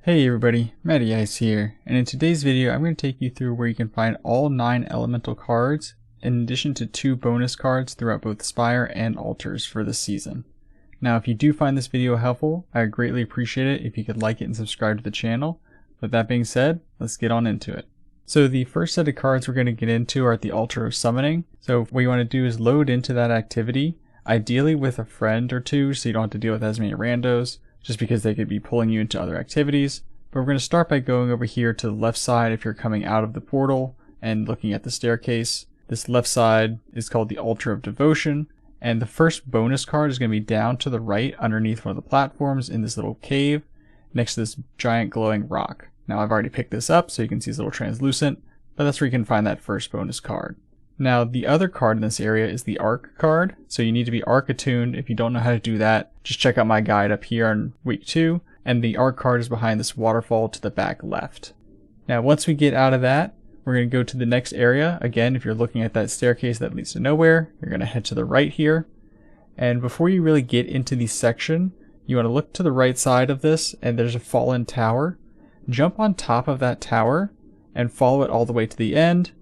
Hey everybody, Matty Ice here, and in today's video I'm going to take you through where you can find all 9 elemental cards in addition to 2 bonus cards throughout both Spire and altars for this season. Now if you do find this video helpful, I would greatly appreciate it if you could like it and subscribe to the channel. With that being said, let's get on into it. So the first set of cards we're going to get into are at the Altar of Summoning. So what you want to do is load into that activity, ideally with a friend or two so you don't have to deal with as many randos, just because they could be pulling you into other activities. But we're going to start by going over here to the left side if you're coming out of the portal and looking at the staircase. This left side is called the Altar of Devotion, and the first bonus card is going to be down to the right underneath one of the platforms in this little cave next to this giant glowing rock. Now I've already picked this up so you can see it's a little translucent, but that's where you can find that first bonus card. Now the other card in this area is the Arc card, so you need to be Arc attuned. If you don't know how to do that, just check out my guide up here on week 2, and the Arc card is behind this waterfall to the back left. Now once we get out of that, we're going to go to the next area. Again, if you're looking at that staircase that leads to nowhere, you're going to head to the right here, and before you really get into the section, you want to look to the right side of this, and there's a fallen tower. Jump on top of that tower and follow it all the way to the end.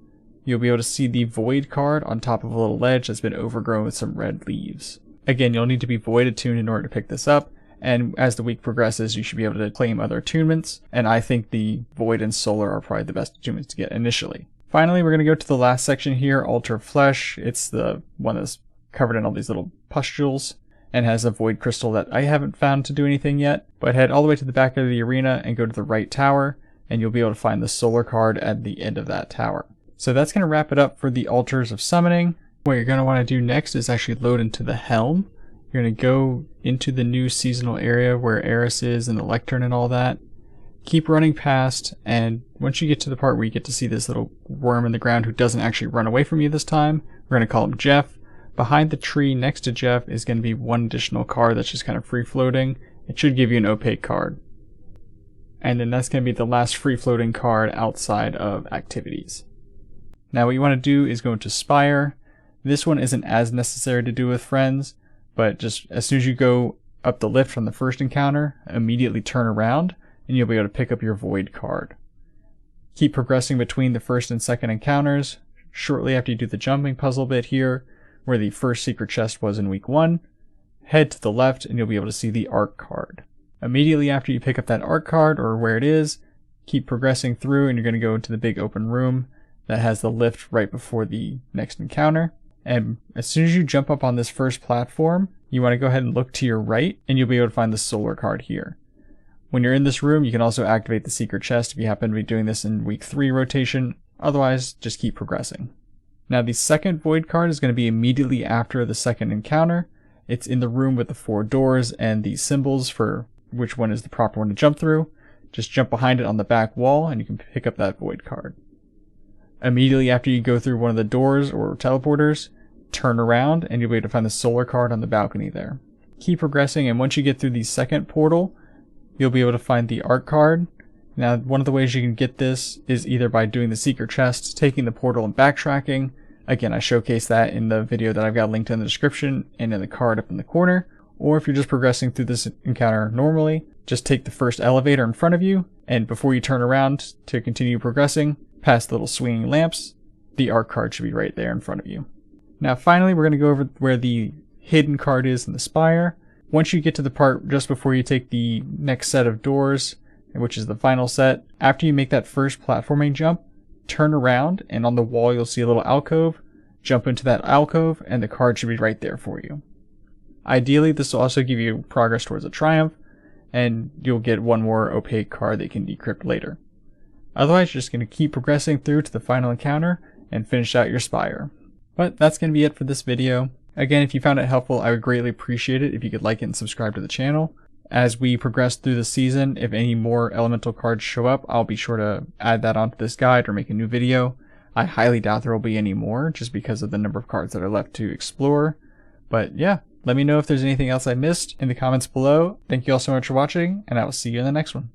You'll be able to see the Void card on top of a little ledge that's been overgrown with some red leaves. Again, you'll need to be Void attuned in order to pick this up, and as the week progresses you should be able to claim other attunements, and I think the Void and Solar are probably the best attunements to get initially. Finally, we're going to go to the last section here, Altar of Flesh. It's the one that's covered in all these little pustules and has a Void crystal that I haven't found to do anything yet, but head all the way to the back of the arena and go to the right tower, and you'll be able to find the Solar card at the end of that tower. So that's going to wrap it up for the Altars of Summoning. What you're going to want to do next is actually load into the Helm. You're going to go into the new seasonal area where Eris is and the lectern and all that. Keep running past, and once you get to the part where you get to see this little worm in the ground who doesn't actually run away from you this time, we're going to call him Jeff. Behind the tree next to Jeff is going to be one additional card that's just kind of free floating. It should give you an Opaque card. And then that's going to be the last free floating card outside of activities. Now what you want to do is go into Spire. This one isn't as necessary to do with friends, but just as soon as you go up the lift from the first encounter, immediately turn around and you'll be able to pick up your Void card. Keep progressing between the first and second encounters. Shortly after you do the jumping puzzle bit here, where the first secret chest was in week 1, head to the left and you'll be able to see the Arc card. Immediately after you pick up that Arc card, or where it is, keep progressing through and you're going to go into the big open room that has the lift right before the next encounter. And as soon as you jump up on this first platform, you want to go ahead and look to your right and you'll be able to find the Solar card here. When you're in this room, you can also activate the secret chest if you happen to be doing this in week 3 rotation. Otherwise, just keep progressing. Now the second Void card is going to be immediately after the second encounter. It's in the room with the 4 doors and the symbols for which one is the proper one to jump through. Just jump behind it on the back wall and you can pick up that Void card. Immediately after you go through one of the doors or teleporters, turn around and you'll be able to find the Solar card on the balcony there. Keep progressing, and once you get through the second portal, you'll be able to find the Arc card. Now one of the ways you can get this is either by doing the secret chest, taking the portal and backtracking. Again, I showcase that in the video that I've got linked in the description and in the card up in the corner. Or if you're just progressing through this encounter normally, just take the first elevator in front of you, and before you turn around to continue progressing, past the little swinging lamps, the Arc card should be right there in front of you. Now finally we're going to go over where the hidden card is in the Spire. Once you get to the part just before you take the next set of doors, which is the final set, after you make that first platforming jump, turn around and on the wall you'll see a little alcove. Jump into that alcove and the card should be right there for you. Ideally this will also give you progress towards a triumph, and you'll get one more Opaque card that you can decrypt later. Otherwise, you're just going to keep progressing through to the final encounter and finish out your Spire. But that's going to be it for this video. Again, if you found it helpful, I would greatly appreciate it if you could like it and subscribe to the channel. As we progress through the season, if any more elemental cards show up, I'll be sure to add that onto this guide or make a new video. I highly doubt there will be any more, just because of the number of cards that are left to explore. But yeah, let me know if there's anything else I missed in the comments below. Thank you all so much for watching, and I will see you in the next one.